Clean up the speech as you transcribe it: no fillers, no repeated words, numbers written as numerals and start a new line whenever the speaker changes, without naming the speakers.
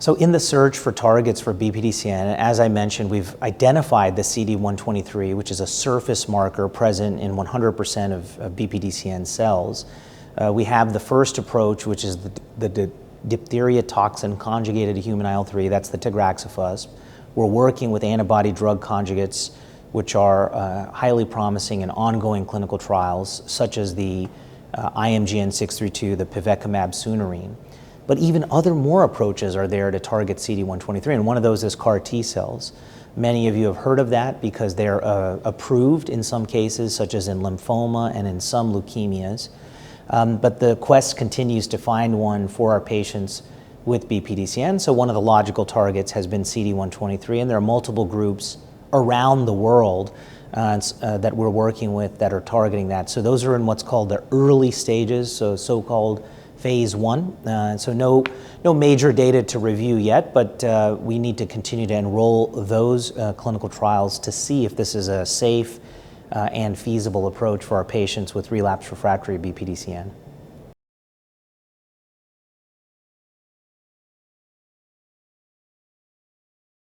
So in the search for targets for BPDCN, as I mentioned, we've identified the CD123, which is a surface marker present in 100% of BPDCN cells. We have the first approach, which is the diphtheria toxin conjugated to human IL-3, that's the Tagraxofusp. We're working with antibody drug conjugates, which are highly promising in ongoing clinical trials, such as the IMGN 632, the Pivekimab sunirine. But even more approaches are there to target CD123, and one of those is CAR-T cells. Many of you have heard of that because they're approved in some cases, such as in lymphoma and in some leukemias. But the quest continues to find one for our patients with BPDCN. So one of the logical targets has been CD123, and there are multiple groups around the world that we're working with that are targeting that. So those are in what's called the early stages, so-called phase 1. So no major data to review yet, but we need to continue to enroll those clinical trials to see if this is a safe and feasible approach for our patients with relapsed refractory BPDCN.